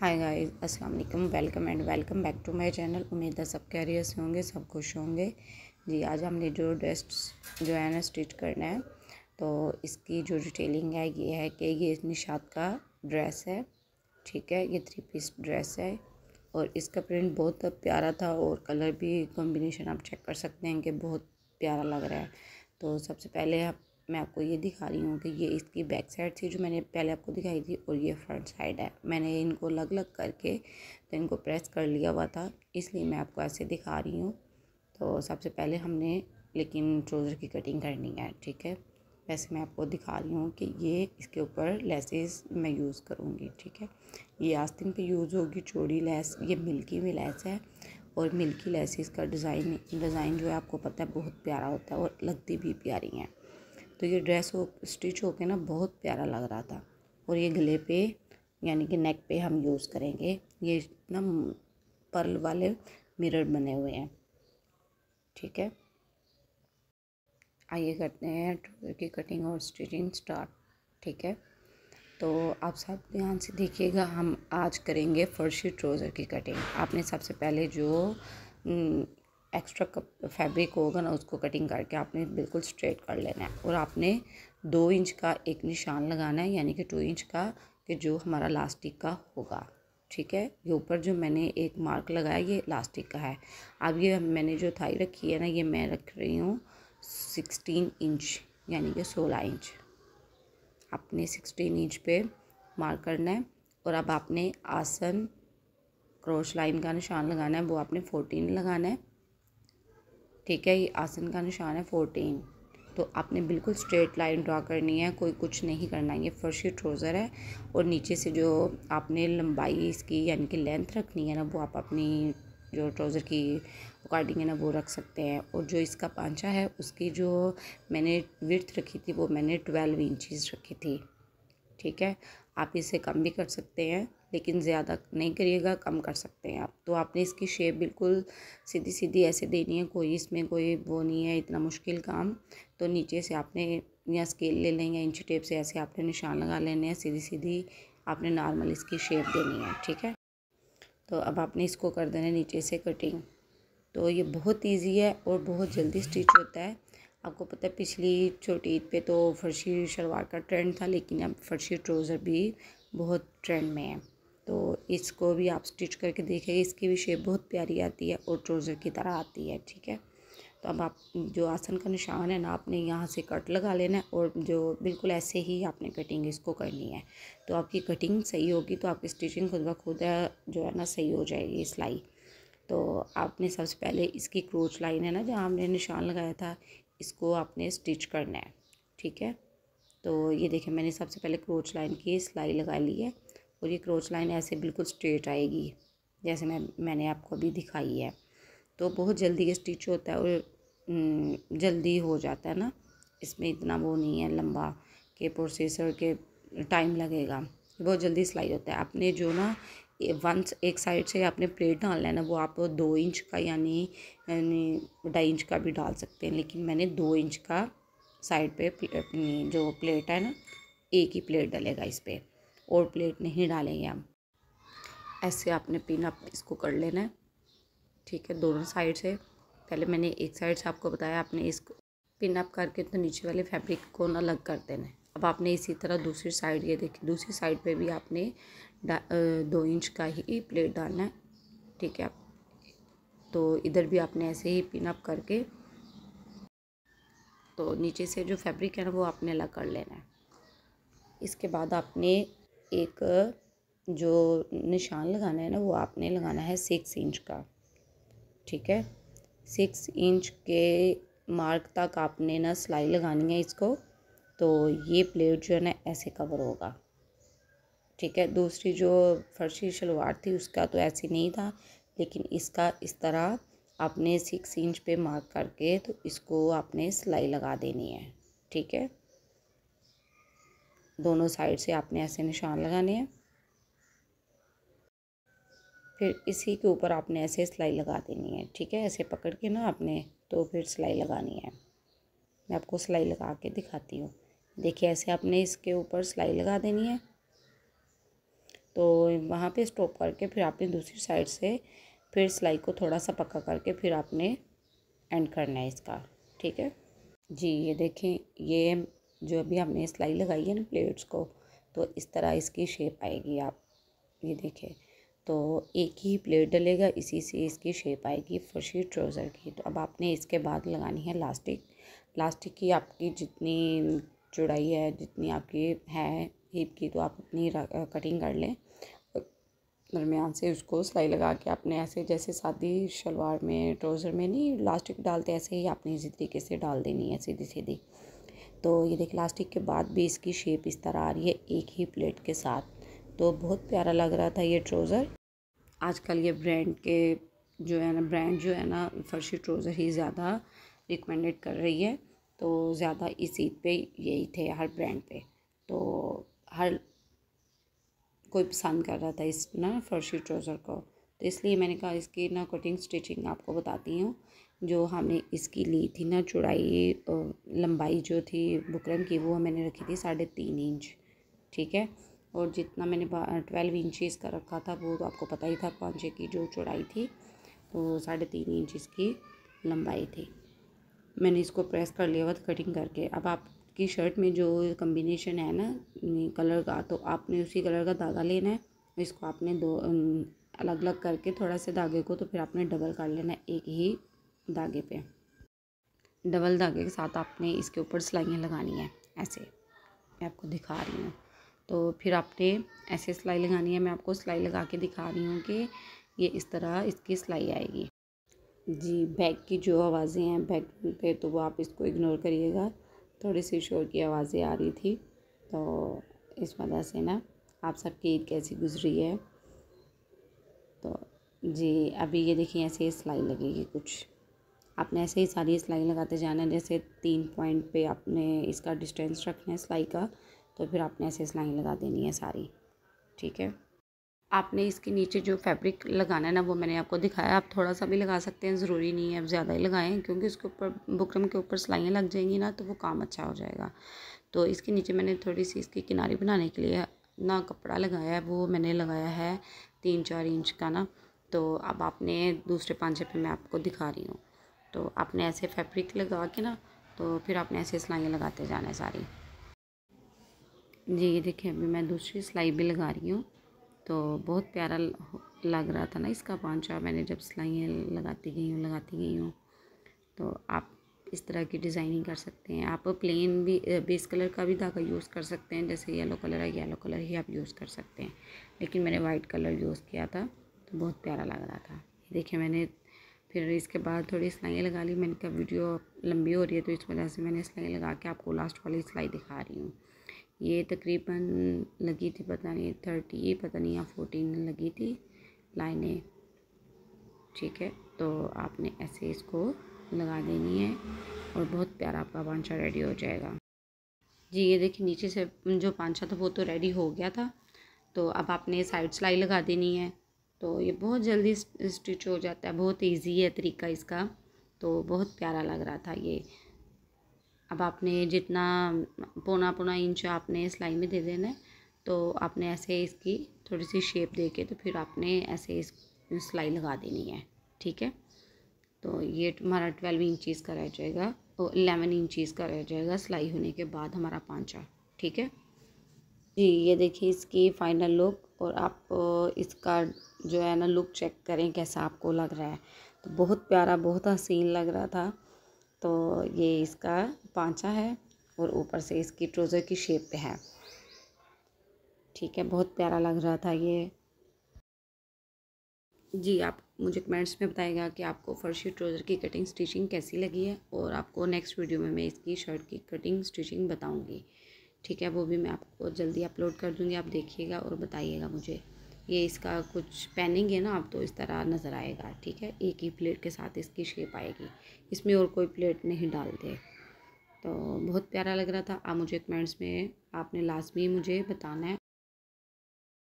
हाय guys, अस्सलाम वालेकुम। Welcome and welcome back to my channel. उम्मीद है सब खैरियत से होंगे, सब खुश होंगे। जी, आज हमने जो ड्रेस जो है ना स्टिच करना है, तो इसकी जो डिटेलिंग है ये है कि ये निशात का ड्रेस है। ठीक है, ये 3 पीस ड्रेस है और इसका प्रिंट बहुत प्यारा था और कलर भी कॉम्बिनेशन आप चेक कर सकते हैं कि बहुत प्यारा लग रहा है। तो सबसे पहले मैं आपको ये दिखा रही हूँ कि ये इसकी बैक साइड थी जो मैंने पहले आपको दिखाई थी, और ये फ्रंट साइड है। मैंने इनको अलग अलग करके तो इनको प्रेस कर लिया हुआ था, इसलिए मैं आपको ऐसे दिखा रही हूँ। तो सबसे पहले हमने लेकिन ट्राउज़र की कटिंग करनी है। ठीक है, वैसे मैं आपको दिखा रही हूँ कि ये इसके ऊपर लेसेस मैं यूज़ करूँगी। ठीक है, ये आस्तीन पे यूज़ होगी चौड़ी लेस। ये मिल्की में लेस है और मिल्की लेसेस का डिज़ाइन जो है आपको पता है बहुत प्यारा होता है और लगती भी प्यारी हैं। तो ये ड्रेस हो स्टिच होके ना बहुत प्यारा लग रहा था। और ये गले पे यानी कि नेक पे हम यूज़ करेंगे। ये ना पर्ल वाले मिरर बने हुए हैं। ठीक है, आइए करते हैं ट्राउज़र की कटिंग और स्टिचिंग स्टार्ट। ठीक है, तो आप सब ध्यान से देखिएगा। हम आज करेंगे फर्शी ट्राउज़र की कटिंग। आपने सबसे पहले जो एक्स्ट्रा फैब्रिक होगा ना उसको कटिंग करके आपने बिल्कुल स्ट्रेट कर लेना है और आपने 2 इंच का एक निशान लगाना है, यानी कि 2 इंच का, कि जो हमारा लास्टिक का होगा। ठीक है, ये ऊपर जो मैंने एक मार्क लगाया ये लास्टिक का है। अब ये मैंने जो थाई रखी है ना, ये मैं रख रही हूँ 16 इंच यानी कि 16 इंच। आपने 16 इंच पे मार्क करना है और अब आपने आसन क्रॉस लाइन का निशान लगाना है, वो आपने 14 लगाना है। ठीक है, ये आसन का निशान है 14। तो आपने बिल्कुल स्ट्रेट लाइन ड्रा करनी है, कोई कुछ नहीं करना है। ये फर्शी ट्राउज़र है और नीचे से जो आपने लंबाई इसकी यानी कि लेंथ रखनी है ना, वो आप अपनी जो ट्राउज़र की अकॉर्डिंग है ना वो रख सकते हैं। और जो इसका पांचा है उसकी जो मैंने विड्थ रखी थी वो मैंने 12 इंचज़ रखी थी। ठीक है, आप इसे कम भी कर सकते हैं, लेकिन ज़्यादा नहीं करिएगा, कम कर सकते हैं आप। तो आपने इसकी शेप बिल्कुल सीधी सीधी ऐसे देनी है, कोई इसमें कोई वो नहीं है इतना मुश्किल काम। तो नीचे से आपने या स्केल ले लें या इंची टेप से ऐसे आपने निशान लगा लेने हैं, सीधी सीधी आपने नॉर्मल इसकी शेप देनी है। ठीक है, तो अब आपने इसको कर देना है नीचे से कटिंग। तो ये बहुत इजी है और बहुत जल्दी स्टिच होता है। आपको पता है पिछली छोटी ईद पे तो फर्शी शलवार का ट्रेंड था, लेकिन अब फर्शी ट्राउज़र भी बहुत ट्रेंड में है। तो इसको भी आप स्टिच करके देखिए, इसकी भी शेप बहुत प्यारी आती है और ट्राउज़र की तरह आती है। ठीक है, तो अब आप जो आसन का निशान है ना, आपने यहाँ से कट लगा लेना है और जो बिल्कुल ऐसे ही आपने कटिंग इसको करनी है। तो आपकी कटिंग सही होगी तो आपकी स्टिचिंग खुद ब खुद जो है ना सही हो जाएगी सिलाई। तो आपने सबसे पहले इसकी क्रोच लाइन है ना जहाँ हमने निशान लगाया था, इसको आपने स्टिच करना है। ठीक है, तो ये देखिए मैंने सबसे पहले क्रोच लाइन की सिलाई लगा ली है और ये क्रोच लाइन ऐसे बिल्कुल स्ट्रेट आएगी जैसे मैंने आपको अभी दिखाई है। तो बहुत जल्दी ये स्टिच होता है और जल्दी हो जाता है ना, इसमें इतना वो नहीं है लंबा के प्रोसेसर के टाइम लगेगा, बहुत जल्दी सिलाई होता है। आपने जो ना वंस एक साइड से आपने प्लेट डालना है ना, वो आप 2 इंच का यानी 2.5 इंच का भी डाल सकते हैं, लेकिन मैंने 2 इंच का साइड पे अपनी जो प्लेट है ना, एक ही प्लेट डलेगा इस पर, और प्लेट नहीं डालेंगे हम। ऐसे आपने पिन अप इसको कर लेना है। ठीक है, दोनों साइड से। पहले मैंने एक साइड से आपको बताया, आपने इसको पिन अप करके तो नीचे वाले फैब्रिक को ना अलग कर देना है। अब आपने इसी तरह दूसरी साइड, ये देखिए दूसरी साइड पे भी आपने 2 इंच का ही प्लेट डालना है। ठीक है, तो इधर भी आपने ऐसे ही पिन अप करके तो नीचे से जो फैब्रिक है ना वो आपने अलग कर लेना है। इसके बाद आपने एक जो निशान लगाना है ना, वो आपने लगाना है 6 इंच का। ठीक है, 6 इंच के मार्क तक आपने ना सिलाई लगानी है इसको। तो ये प्लेट जो है ना ऐसे कवर होगा। ठीक है, दूसरी जो फर्शी शलवार थी उसका तो ऐसे नहीं था, लेकिन इसका इस तरह आपने 6 इंच पे मार्क करके तो इसको आपने सिलाई लगा देनी है। ठीक है, दोनों साइड से आपने ऐसे निशान लगाने हैं, फिर इसी के ऊपर आपने ऐसे सिलाई लगा देनी है। ठीक है, ऐसे पकड़ के ना आपने तो फिर सिलाई लगानी है। मैं आपको सिलाई लगा के दिखाती हूँ। देखिए ऐसे आपने इसके ऊपर सिलाई लगा देनी है। तो वहाँ पे स्टॉप करके फिर आपने दूसरी साइड से फिर सिलाई को थोड़ा सा पक्का करके फिर आपने एंड करना है इसका, ठीक है जी। ये देखें, ये जो अभी हमने सिलाई लगाई है ना प्लेट्स को, तो इस तरह इसकी शेप आएगी। आप ये देखें, तो एक ही प्लेट डलेगा, इसी से इसकी शेप आएगी फर्शी ट्राउज़र की। तो अब आपने इसके बाद लगानी है लास्टिक। लास्टिक की आपकी जितनी चौड़ाई है, जितनी आपकी है हिप की, तो आप अपनी कटिंग कर लें। दरमियान से उसको सिलाई लगा के आपने ऐसे जैसे सादी शलवार में ट्राउज़र में नहीं लास्टिक डालते, ऐसे ही आपने इसी तरीके से डाल देनी है सीधी सीधी। तो ये देख, लास्टिक के बाद भी इसकी शेप इस तरह आ रही है एक ही प्लेट के साथ। तो बहुत प्यारा लग रहा था ये ट्राउज़र। आजकल ये ब्रांड जो है ना फर्शी ट्राउज़र ही ज़्यादा रिकमेंडेड कर रही है। तो ज़्यादा इस ईद पे यही थे हर ब्रांड पे, तो हर कोई पसंद कर रहा था इस ना फर्शी ट्राउज़र को। तो इसलिए मैंने कहा इसकी ना कटिंग स्टिचिंग आपको बताती हूँ। जो हमने इसकी ली थी ना चौड़ाई, लंबाई जो थी बुकरम की, वो मैंने रखी थी 3.5 इंच, ठीक है। और जितना मैंने 12 इंचज़ का रखा था वो तो आपको पता ही था, पांचे की जो चौड़ाई थी, तो 3.5 इंच इसकी लंबाई थी। मैंने इसको प्रेस कर लिया हुआ था कटिंग करके। अब आपकी शर्ट में जो कम्बिनेशन है ना कलर का, तो आपने उसी कलर का धागा लेना है। इसको आपने दो अलग अलग करके थोड़ा से धागे को, तो फिर आपने डबल कर लेना है एक ही धागे पे। डबल धागे के साथ आपने इसके ऊपर सिलाइयाँ लगानी है, ऐसे मैं आपको दिखा रही हूँ। तो फिर आपने ऐसे सिलाई लगानी है। मैं आपको सिलाई लगा के दिखा रही हूँ कि ये इस तरह इसकी सिलाई आएगी जी। बैक की जो आवाज़ें हैं बैक पे, तो वो आप इसको इग्नोर करिएगा, थोड़ी सी शोर की आवाज़ें आ रही थी, तो इस वजह से ना। आप सबकी ईद कैसी गुजरी है? तो जी अभी ये देखिए ऐसे ही सिलाई लगेगी कुछ। आपने ऐसे ही सारी सिलाई लगाते जाना है। जैसे 3 पॉइंट पे आपने इसका डिस्टेंस रखना है सिलाई का, तो फिर आपने ऐसे सिलाई लगा देनी है सारी, ठीक है। आपने इसके नीचे जो फैब्रिक लगाना है ना, वो मैंने आपको दिखाया। आप थोड़ा सा भी लगा सकते हैं, ज़रूरी नहीं है आप ज़्यादा ही लगाएं, क्योंकि उसके ऊपर बुकरम के ऊपर सिलाइयाँ लग जाएंगी ना, तो वो काम अच्छा हो जाएगा। तो इसके नीचे मैंने थोड़ी सी इसकी किनारी बनाने के लिए ना कपड़ा लगाया है, वो मैंने लगाया है 3-4 इंच का ना। तो अब आपने दूसरे पांचे पे मैं आपको दिखा रही हूँ। तो आपने ऐसे फैब्रिक लगा के ना, तो फिर आपने ऐसे सिलाइयाँ लगाते जाना है सारी जी। ये देखिए अभी मैं दूसरी सिलाई भी लगा रही हूँ। तो बहुत प्यारा लग रहा था ना इसका पांचा, मैंने जब सिलाइयाँ लगाती गई हूँ। तो आप इस तरह की डिज़ाइनिंग कर सकते हैं। आप प्लेन भी बेस कलर का भी धागा यूज़ कर सकते हैं, जैसे येलो कलर है, येलो कलर ही आप यूज़ कर सकते हैं। लेकिन मैंने वाइट कलर यूज़ किया था, तो बहुत प्यारा लग रहा था। देखिए मैंने फिर इसके बाद थोड़ी सिलाइयाँ लगा ली। मैंने कहा वीडियो लंबी हो रही है, तो इस वजह से मैंने सिलाई लगा के आपको लास्ट वाली सिलाई दिखा रही हूँ। ये तकरीबन लगी थी पता नहीं 30 पता नहीं या 14 लगी थी लाइनें, ठीक है। तो आपने ऐसे इसको लगा देनी है और बहुत प्यारा आपका पांचा रेडी हो जाएगा जी। ये देखिए नीचे से जो पांचा था वो तो रेडी हो गया था। तो अब आपने साइड सिलाई लगा देनी है। तो ये बहुत जल्दी स्टिच हो जाता है, बहुत इजी है तरीका इसका। तो बहुत प्यारा लग रहा था ये। अब आपने जितना पौना इंच आपने सिलाई में दे देना है। तो आपने ऐसे इसकी थोड़ी सी शेप दे के, तो फिर आपने ऐसे इस सिलाई लगा देनी है, ठीक है। तो ये हमारा 12 इंचज़ का रह जाएगा और 11 इंचज़ का रह जाएगा सिलाई होने के बाद हमारा पांचा, ठीक है जी। ये देखिए इसकी फ़ाइनल लुक, और आप इसका जो है ना लुक चेक करें कैसा आपको लग रहा है। तो बहुत प्यारा, बहुत हसीन लग रहा था। तो ये इसका पांचा है और ऊपर से इसकी ट्राउज़र की शेप पे है, ठीक है। बहुत प्यारा लग रहा था ये जी। आप मुझे कमेंट्स में बताइएगा कि आपको फर्शी ट्राउज़र की कटिंग स्टिचिंग कैसी लगी है, और आपको नेक्स्ट वीडियो में मैं इसकी शर्ट की कटिंग स्टिचिंग बताऊंगी, ठीक है। वो भी मैं आपको जल्दी अपलोड कर दूंगी, आप देखिएगा और बताइएगा मुझे। ये इसका कुछ पैनिंग है ना, आप तो इस तरह नज़र आएगा, ठीक है। एक ही प्लेट के साथ इसकी शेप आएगी, इसमें और कोई प्लेट नहीं डालते। तो बहुत प्यारा लग रहा था। आप मुझे कमेंट्स में आपने लाजमी मुझे बताना है